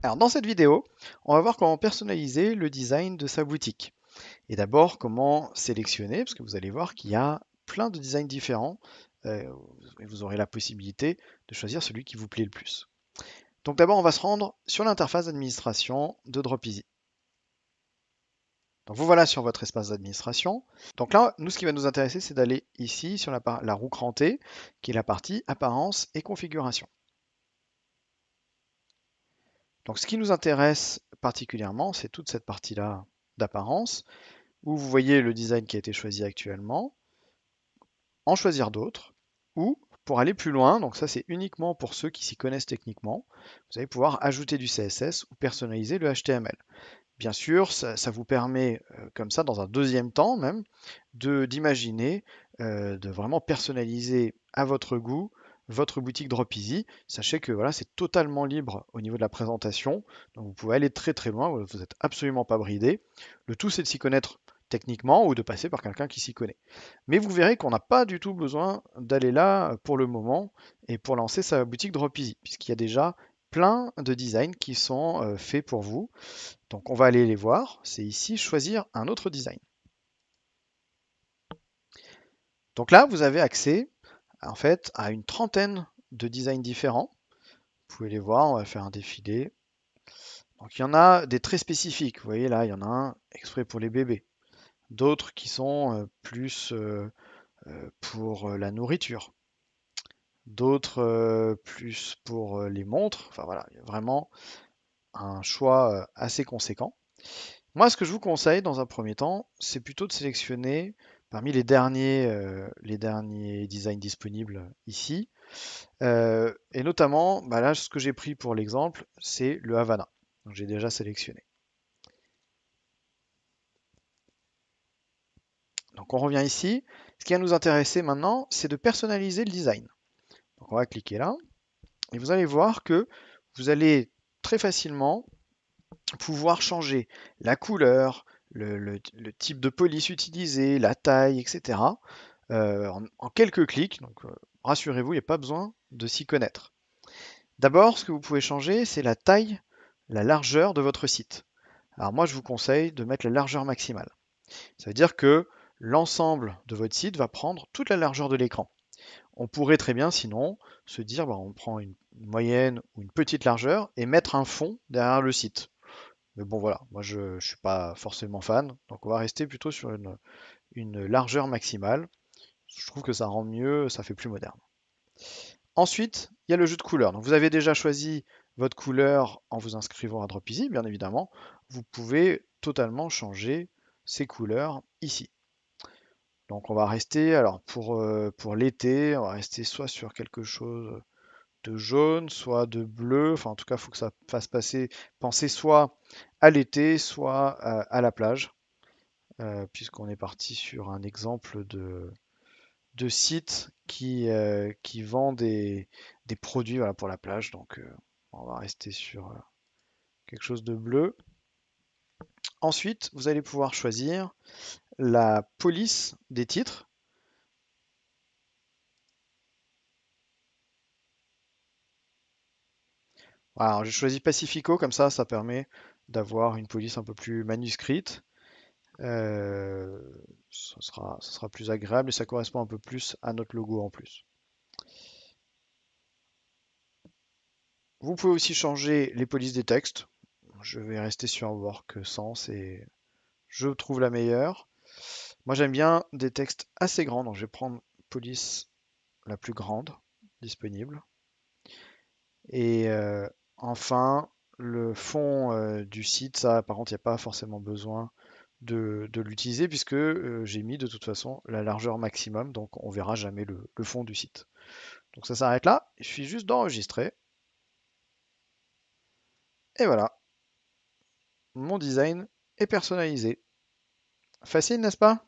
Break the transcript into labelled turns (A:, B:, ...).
A: Alors dans cette vidéo, on va voir comment personnaliser le design de sa boutique. Et d'abord, comment sélectionner, parce que vous allez voir qu'il y a plein de designs différents, et vous aurez la possibilité de choisir celui qui vous plaît le plus. Donc d'abord, on va se rendre sur l'interface d'administration de Dropeasy. Donc vous voilà sur votre espace d'administration. Donc là, nous, ce qui va nous intéresser, c'est d'aller ici sur la roue crantée, qui est la partie apparence et configuration. Donc ce qui nous intéresse particulièrement, c'est toute cette partie-là d'apparence, où vous voyez le design qui a été choisi actuellement, en choisir d'autres, ou pour aller plus loin, donc ça c'est uniquement pour ceux qui s'y connaissent techniquement, vous allez pouvoir ajouter du CSS ou personnaliser le HTML. Bien sûr, ça vous permet, comme ça, dans un deuxième temps même, d'imaginer, de vraiment personnaliser à votre goût votre boutique Dropeasy. Sachez que voilà, c'est totalement libre au niveau de la présentation, donc vous pouvez aller très très loin, vous n'êtes absolument pas bridé. Le tout, c'est de s'y connaître techniquement ou de passer par quelqu'un qui s'y connaît. Mais vous verrez qu'on n'a pas du tout besoin d'aller là pour le moment et pour lancer sa boutique Dropeasy, puisqu'il y a déjà plein de designs qui sont faits pour vous. Donc on va aller les voir. C'est ici choisir un autre design. Donc là, vous avez accès en fait à une trentaine de designs différents. Vous pouvez les voir, on va faire un défilé. Donc il y en a des très spécifiques. Vous voyez là, il y en a un exprès pour les bébés. D'autres qui sont plus pour la nourriture. D'autres plus pour les montres. Enfin voilà, il y a vraiment un choix assez conséquent. Moi, ce que je vous conseille dans un premier temps, c'est plutôt de sélectionner parmi les derniers designs disponibles ici. Et notamment, bah là, ce que j'ai pris pour l'exemple, c'est le Havana. Donc, j'ai déjà sélectionné. Donc, on revient ici. Ce qui va nous intéresser maintenant, c'est de personnaliser le design. Donc, on va cliquer là. Et vous allez voir que vous allez très facilement pouvoir changer la couleur, le type de police utilisé, la taille, etc. En quelques clics. Donc, rassurez-vous, il n'y a pas besoin de s'y connaître. D'abord, ce que vous pouvez changer, c'est la taille, la largeur de votre site. Alors moi, je vous conseille de mettre la largeur maximale. Ça veut dire que l'ensemble de votre site va prendre toute la largeur de l'écran. On pourrait très bien, sinon, se dire, bah, on prend une moyenne ou une petite largeur et mettre un fond derrière le site. Mais bon, voilà, moi, je ne suis pas forcément fan, donc on va rester plutôt sur une largeur maximale. Je trouve que ça rend mieux, ça fait plus moderne. Ensuite, il y a le jeu de couleurs. Donc, vous avez déjà choisi votre couleur en vous inscrivant à Dropeasy, bien évidemment. Vous pouvez totalement changer ces couleurs ici. Donc, on va rester, alors pour l'été, on va rester soit sur quelque chose de jaune, soit de bleu. Enfin, en tout cas, il faut que ça fasse penser soit à l'été, soit à la plage, puisqu'on est parti sur un exemple de sites qui vend des produits voilà, pour la plage. Donc, on va rester sur quelque chose de bleu. Ensuite, vous allez pouvoir choisir la police des titres. Voilà, alors j'ai choisi Pacifico, comme ça permet d'avoir une police un peu plus manuscrite. Euh, ça sera plus agréable et ça correspond un peu plus à notre logo en plus. Vous pouvez aussi changer les polices des textes. Je vais rester sur Work Sans et je trouve la meilleure. Moi, j'aime bien des textes assez grands, donc je vais prendre police la plus grande disponible. Et enfin, le fond du site, ça, par contre, il n'y a pas forcément besoin de l'utiliser puisque j'ai mis de toute façon la largeur maximum, donc on verra jamais le fond du site. Donc ça s'arrête là. Il suffit juste d'enregistrer. Et voilà, mon design est personnalisé. Facile, n'est-ce pas?